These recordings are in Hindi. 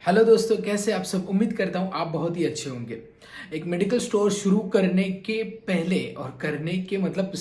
हेलो दोस्तों, कैसे आप सब। उम्मीद करता हूँ आप बहुत ही अच्छे होंगे। एक मेडिकल स्टोर शुरू करने के पहले और करने के मतलब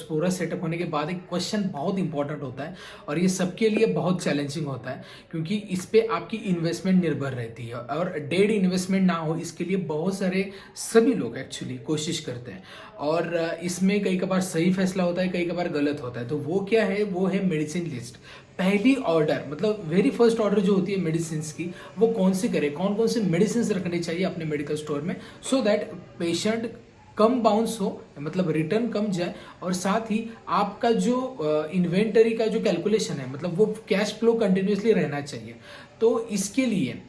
पूरा सेटअप होने के बाद एक क्वेश्चन बहुत इंपॉर्टेंट होता है और ये सबके लिए बहुत चैलेंजिंग होता है, क्योंकि इस पे आपकी इन्वेस्टमेंट निर्भर रहती है और डेड इन्वेस्टमेंट ना हो इसके लिए बहुत सारे सभी लोग एक्चुअली कोशिश करते हैं। और इसमें कई कबार सही फैसला होता है, कई कबार गलत होता है। तो वो क्या है, वो है मेडिसिन लिस्ट। पहली ऑर्डर मतलब वेरी फर्स्ट ऑर्डर जो होती है मेडिसिन की, वो कौन सी करे, कौन कौन से मेडिसिन रखने चाहिए अपने मेडिकल स्टोर में, so that patient come bounce हो, मतलब रिटर्न कम जाए, और साथ ही आपका जो इन्वेंटरी का जो कैलकुलेशन है, मतलब वो कैश फ्लो कंटिन्यूसली रहना चाहिए। तो इसके लिए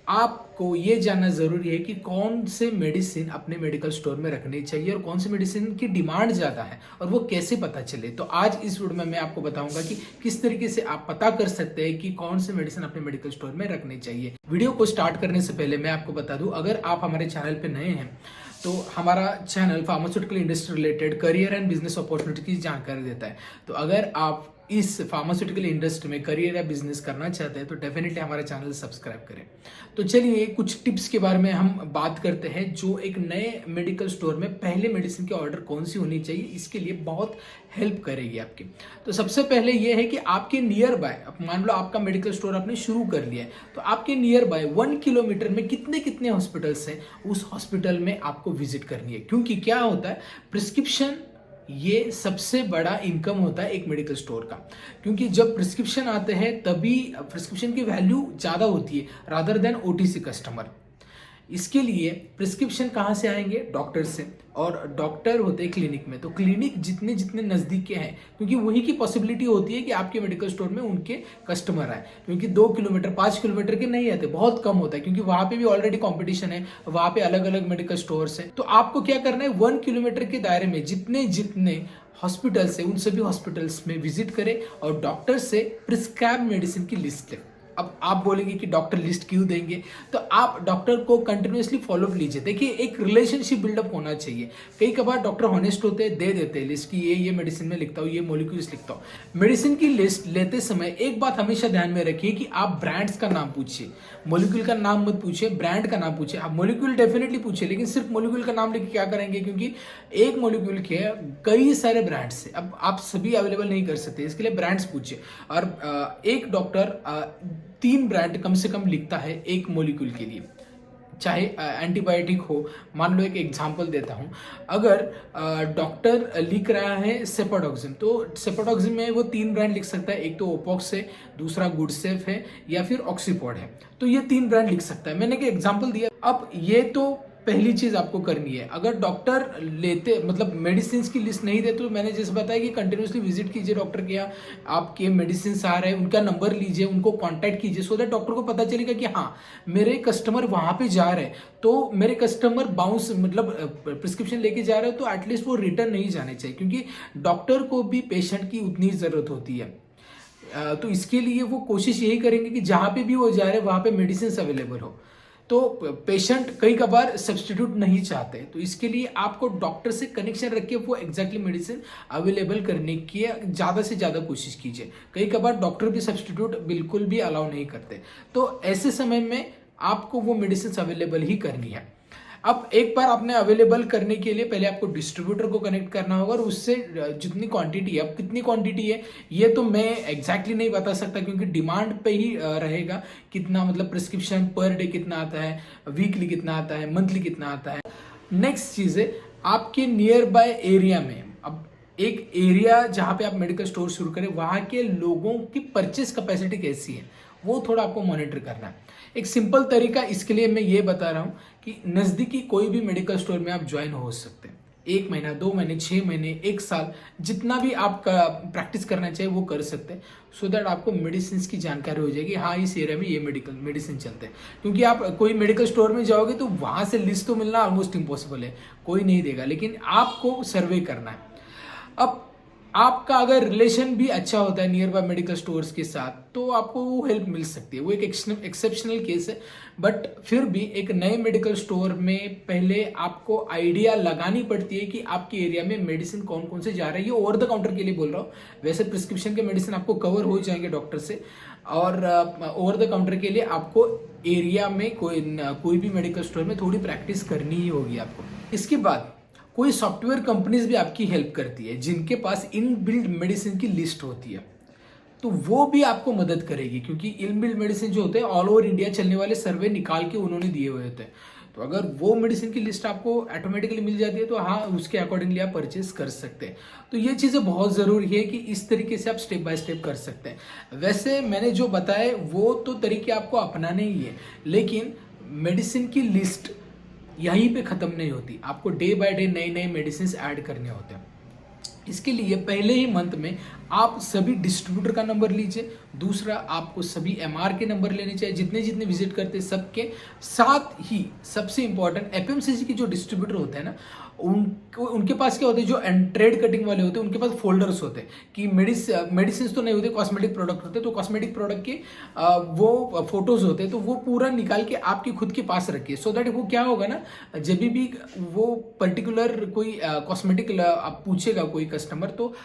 आपको ये जानना जरूरी है कि कौन से मेडिसिन अपने मेडिकल स्टोर में रखनी चाहिए और कौन से मेडिसिन की डिमांड ज्यादा है और वो कैसे पता चले। तो आज इस वीडियो में मैं आपको बताऊंगा कि किस तरीके से आप पता कर सकते हैं कि कौन से मेडिसिन अपने मेडिकल स्टोर में रखनी चाहिए। वीडियो को स्टार्ट करने से पहले मैं आपको बता दूं, अगर आप हमारे चैनल पे नए हैं तो हमारा channel pharmaceutical industry related career and business opportunity की जानकारी देता है। तो अगर आप इस फार्मास्यूटिकल इंडस्ट्री में करियर या बिजनेस करना चाहते हैं तो डेफिनेटली हमारे चैनल सब्सक्राइब करें। तो चलिए कुछ टिप्स के बारे में हम बात करते हैं जो एक नए मेडिकल स्टोर में पहले मेडिसिन की ऑर्डर कौन सी होनी चाहिए, इसके लिए बहुत हेल्प करेगी आपकी। तो सबसे पहले यह है कि आपके नियर बाय, मान लो आपका मेडिकल स्टोर आपने शुरू कर लिया है, तो आपके नियर बाय 1 किलोमीटर में कितने कितने हॉस्पिटल्स हैं, उस हॉस्पिटल में आपको विजिट करनी है। क्योंकि क्या होता है, प्रिस्क्रिप्शन ये सबसे बड़ा इनकम होता है एक मेडिकल स्टोर का। क्योंकि जब प्रिस्क्रिप्शन आते हैं तभी प्रिस्क्रिप्शन की वैल्यू ज़्यादा होती है रादर देन ओटीसी कस्टमर। इसके लिए प्रिस्क्रिप्शन कहाँ से आएंगे, डॉक्टर से, और डॉक्टर होते हैं क्लिनिक में। तो क्लिनिक जितने जितने नज़दीक के हैं, क्योंकि वही की पॉसिबिलिटी होती है कि आपके मेडिकल स्टोर में उनके कस्टमर आए। क्योंकि 2 किलोमीटर 5 किलोमीटर के नहीं आते, बहुत कम होता है, क्योंकि वहाँ पे भी ऑलरेडी कॉम्पिटिशन है, वहाँ पे अलग अलग मेडिकल स्टोर्स हैं। तो आपको क्या करना है, 1 किलोमीटर के दायरे में जितने जितने हॉस्पिटल्स है उन सभी हॉस्पिटल्स में विजिट करें और डॉक्टर से प्रिस्क्राइब मेडिसिन की लिस्ट लें। अब आप बोलेंगे कि डॉक्टर लिस्ट क्यों देंगे, तो आप डॉक्टर को कंटिन्यूसली फॉलो अप लीजिए। देखिए, एक रिलेशनशिप बिल्डअप होना चाहिए। कई कबार डॉक्टर हॉनेस्ट होते हैं, दे देते हैं लिस्ट की ये मेडिसिन में लिखता हूँ, ये मॉलिक्यूल्स लिखता हूँ। मेडिसिन की लिस्ट लेते समय एक बात हमेशा ध्यान में रखिए कि आप ब्रांड्स का नाम पूछिए, मॉलिक्यूल का नाम मत पूछिए, ब्रांड का नाम पूछिए। आप मॉलिक्यूल डेफिनेटली पूछिए, लेकिन सिर्फ मॉलिक्यूल का नाम लेके क्या करेंगे, क्योंकि एक मॉलिक्यूल के कई सारे ब्रांड्स है, अब आप सभी अवेलेबल नहीं कर सकते, इसके लिए ब्रांड्स पूछिए। और एक डॉक्टर 3 ब्रांड कम से कम लिखता है एक मॉलिक्यूल के लिए, चाहे एंटीबायोटिक हो। मान लो एक एग्जांपल देता हूं, अगर डॉक्टर लिख रहा है सेपाडॉक्सिम, तो सेपाडॉक्सिम में वो 3 ब्रांड लिख सकता है, एक तो ओपॉक्स है, दूसरा गुडसेफ है, या फिर ऑक्सीपॉड है। तो ये 3 ब्रांड लिख सकता है, मैंने एक एग्जांपल दिया। अब ये तो पहली चीज आपको करनी है। अगर डॉक्टर लेते मतलब मेडिसिन की लिस्ट नहीं देते, तो मैंने जैसे बताया कि कंटिन्यूसली विजिट कीजिए डॉक्टर के यहाँ, आपके मेडिसिन आ रहे हैं, उनका नंबर लीजिए, उनको कांटेक्ट कीजिए, सो दैट डॉक्टर को पता चलेगा कि हाँ मेरे कस्टमर वहां पे जा रहे हैं, तो मेरे कस्टमर बाउंस मतलब प्रिस्क्रिप्शन लेके जा रहे हैं, तो एटलीस्ट वो रिटर्न नहीं जाने चाहिए, क्योंकि डॉक्टर को भी पेशेंट की उतनी जरूरत होती है। तो इसके लिए वो कोशिश यही करेंगे कि जहां पे भी वो जा रहे हैं वहां पे मेडिसिन अवेलेबल हो। तो पेशेंट कई कबार सब्सटीट्यूट नहीं चाहते, तो इसके लिए आपको डॉक्टर से कनेक्शन रख के वो एग्जैक्टली मेडिसिन अवेलेबल करने की ज़्यादा से ज़्यादा कोशिश कीजिए। कई कबार डॉक्टर भी सब्सटीट्यूट बिल्कुल भी अलाउ नहीं करते, तो ऐसे समय में आपको वो मेडिसिन अवेलेबल ही करनी है। अब एक बार आपने अवेलेबल करने के लिए पहले आपको डिस्ट्रीब्यूटर को कनेक्ट करना होगा, और उससे जितनी क्वांटिटी है, अब कितनी क्वांटिटी है ये तो मैं एग्जैक्टली नहीं बता सकता, क्योंकि डिमांड पे ही रहेगा कितना, मतलब प्रिस्क्रिप्शन पर डे कितना आता है, वीकली कितना आता है, मंथली कितना आता है। नेक्स्ट चीज़ है, आपके नियर बाय एरिया में, अब एक एरिया जहाँ पे आप मेडिकल स्टोर शुरू करें वहाँ के लोगों की परचेस कैपेसिटी कैसी है, वो थोड़ा आपको मॉनिटर करना है। एक सिंपल तरीका इसके लिए मैं ये बता रहा हूँ कि नज़दीकी कोई भी मेडिकल स्टोर में आप ज्वाइन हो सकते हैं। 1 महीना, 2 महीने, 6 महीने, 1 साल, जितना भी आप प्रैक्टिस करना चाहिए वो कर सकते हैं, सो दैट आपको मेडिसिन की जानकारी हो जाएगी। हाँ, इस एरिया में ये मेडिसिन चलते हैं। क्योंकि आप कोई मेडिकल स्टोर में जाओगे तो वहाँ से लिस्ट तो मिलना ऑलमोस्ट इम्पॉसिबल है, कोई नहीं देगा, लेकिन आपको सर्वे करना है। अब आपका अगर रिलेशन भी अच्छा होता है नियर बाय मेडिकल स्टोर्स के साथ, तो आपको वो हेल्प मिल सकती है। वो एक एक्सेप्शनल केस है, बट फिर भी एक नए मेडिकल स्टोर में पहले आपको आइडिया लगानी पड़ती है कि आपके एरिया में मेडिसिन कौन कौन से जा रहे हैं। ये ओवर द काउंटर के लिए बोल रहा हूँ, वैसे प्रिस्क्रिप्शन के मेडिसिन आपको कवर हो जाएंगे डॉक्टर से, और ओवर द काउंटर के लिए आपको एरिया में कोई भी मेडिकल स्टोर में थोड़ी प्रैक्टिस करनी ही होगी आपको। इसके बाद कोई सॉफ्टवेयर कंपनीज भी आपकी हेल्प करती है जिनके पास इनबिल्ट मेडिसिन की लिस्ट होती है, तो वो भी आपको मदद करेगी, क्योंकि इनबिल्ट मेडिसिन जो होते हैं ऑल ओवर इंडिया चलने वाले सर्वे निकाल के उन्होंने दिए हुए होते हैं। तो अगर वो मेडिसिन की लिस्ट आपको ऑटोमेटिकली मिल जाती है तो हाँ, उसके अकॉर्डिंगली आप परचेज कर सकते हैं। तो ये चीज़ें बहुत ज़रूरी है कि इस तरीके से आप स्टेप बाय स्टेप कर सकते हैं। वैसे मैंने जो बताए वो तो तरीके आपको अपनाने ही है, लेकिन मेडिसिन की लिस्ट यहीं पे ख़त्म नहीं होती, आपको डे बाय डे नए नए मेडिसिन ऐड करने होते हैं। इसके लिए पहले ही मंथ में आप सभी डिस्ट्रीब्यूटर का नंबर लीजिए, दूसरा आपको सभी एमआर के नंबर लेने चाहिए, जितने जितने विजिट करते हैं सबके, साथ ही सबसे इंपॉर्टेंट एफएमसीजी के जो डिस्ट्रीब्यूटर होते हैं ना, उनके पास क्या होते हैं, जो ट्रेड कटिंग वाले होते हैं उनके पास फोल्डर्स होते हैं कि मेडिसिन तो नहीं होते, कॉस्मेटिक प्रोडक्ट होते हैं, तो कॉस्मेटिक प्रोडक्ट के वो फोटोज होते हैं, तो वो पूरा निकाल के आपके खुद के पास रखिए, सो दैट वो क्या होगा ना, जब भी वो पर्टिकुलर कोई कॉस्मेटिक आप पूछेगा कोई कस्टमर, तो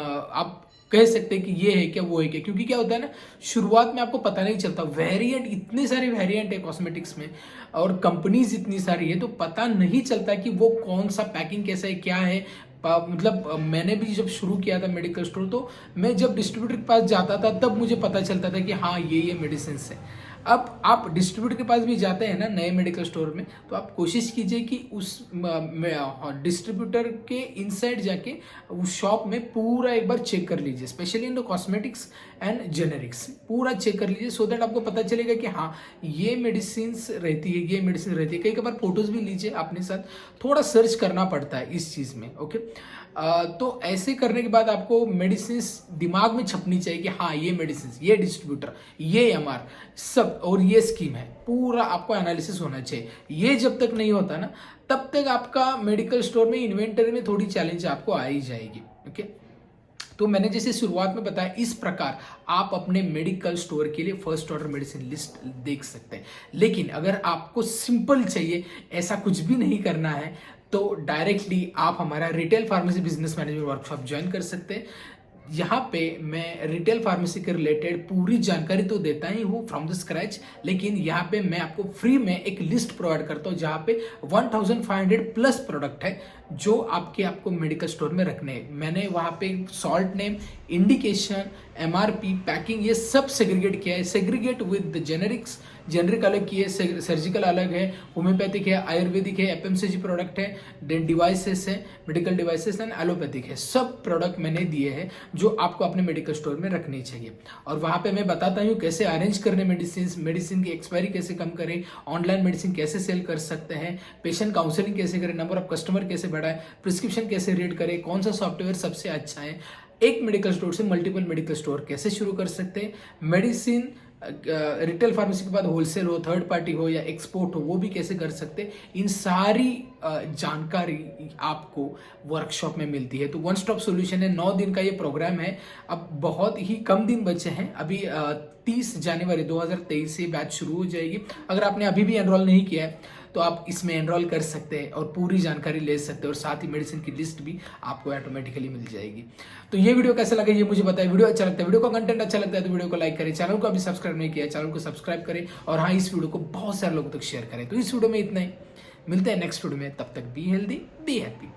आप कह सकते हैं कि ये है क्या वो है क्या, क्योंकि क्या होता है ना, शुरुआत में आपको पता नहीं चलता, वेरिएंट इतने सारे वेरिएंट है कॉस्मेटिक्स में और कंपनीज इतनी सारी है, तो पता नहीं चलता कि वो कौन सा पैकिंग कैसा है क्या है। मतलब मैंने भी जब शुरू किया था मेडिकल स्टोर, तो मैं जब डिस्ट्रीब्यूटर के पास जाता था तब मुझे पता चलता था कि हाँ ये मेडिसिन है। अब आप डिस्ट्रीब्यूटर के पास भी जाते हैं ना नए मेडिकल स्टोर में, तो आप कोशिश कीजिए कि उस डिस्ट्रीब्यूटर के इनसाइड जाके उस शॉप में पूरा एक बार चेक कर लीजिए, specially in the cosmetics and generics पूरा चेक कर लीजिए, सो दैट आपको पता चलेगा कि हाँ ये मेडिसिन रहती है, ये मेडिसिन रहती है। कई बार फोटोज भी लीजिए अपने साथ, थोड़ा सर्च करना पड़ता है इस चीज़ में, ओके। तो ऐसे करने के बाद आपको मेडिसिन दिमाग में छपनी चाहिए कि हाँ ये मेडिसिन, ये डिस्ट्रीब्यूटर, ये एमआर सब और ये स्कीम है, पूरा आपको एनालिसिस होना चाहिए। ये जब तक नहीं होता ना, तब तक आपका मेडिकल स्टोर में इन्वेंटरी में थोड़ी चैलेंज आपको आ ही जाएगी, ओके। तो मैंने जैसे शुरुआत में बताया, इस प्रकार आप अपने मेडिकल स्टोर के लिए फर्स्ट ऑर्डर मेडिसिन लिस्ट देख सकते हैं। लेकिन अगर आपको सिंपल चाहिए, ऐसा कुछ भी नहीं करना है, तो डायरेक्टली आप हमारा retail pharmacy business management workshop join कर सकते हैं। यहाँ पे मैं रिटेल फार्मेसी के रिलेटेड पूरी जानकारी तो देता ही हूँ फ्रॉम द स्क्रैच, लेकिन यहाँ पे मैं आपको फ्री में एक लिस्ट प्रोवाइड करता हूँ जहाँ पे 1500 प्लस प्रोडक्ट है जो आपको मेडिकल स्टोर में रखने हैं। मैंने वहाँ पे salt name, indication, MRP, packing, ये सब सेग्रीगेट किया है। Segregate with the generics, generic अलग की है, सर्जिकल अलग है, होम्योपैथिक है, आयुर्वेदिक है, एफएमसीजी प्रोडक्ट है, देन डिवाइसेस है, मेडिकल डिवाइसेस एंड एलोपैथिक है। सब प्रोडक्ट मैंने दिए हैं जो आपको अपने मेडिकल स्टोर में रखने चाहिए। और वहाँ पे मैं बताता हूँ कैसे अरेंज करने मेडिसिन की एक्सपायरी कैसे कम करें, ऑनलाइन मेडिसिन कैसे सेल कर सकते हैं, पेशेंट काउंसलिंग कैसे करें, नंबर ऑफ कस्टमर कैसे बढ़ाएं, प्रिस्क्रिप्शन कैसे रीड करें, कौन सा सॉफ्टवेयर सबसे अच्छा है, एक मेडिकल स्टोर से मल्टीपल मेडिकल स्टोर कैसे शुरू कर सकते हैं, मेडिसिन रिटेल फार्मेसी के बाद होलसेल हो, थर्ड पार्टी हो या एक्सपोर्ट हो, वो भी कैसे कर सकते हैं, इन सारी जानकारी आपको वर्कशॉप में मिलती है। तो वन स्टॉप सॉल्यूशन है, 9 दिन का ये प्रोग्राम है। अब बहुत ही कम दिन बचे हैं, अभी 30 जनवरी 2023 से बैच शुरू हो जाएगी। अगर आपने अभी भी एनरोल नहीं किया है तो आप इसमें एनरोल कर सकते हैं और पूरी जानकारी ले सकते हैं, और साथ ही मेडिसिन की लिस्ट भी आपको ऑटोमेटिकली मिल जाएगी। तो ये वीडियो कैसा लगा ये मुझे बताएं। वीडियो अच्छा लगता है, वीडियो का कंटेंट अच्छा लगता है तो वीडियो को लाइक करें, चैनल को अभी सब्सक्राइब नहीं किया चैनल को सब्सक्राइब करें, और हाँ इस वीडियो को बहुत सारे लोगों तक शेयर करें। तो इस वीडियो में इतना ही, मिलते हैं नेक्स्ट वीडियो में, तब तक बी हेल्दी बी हैप्पी।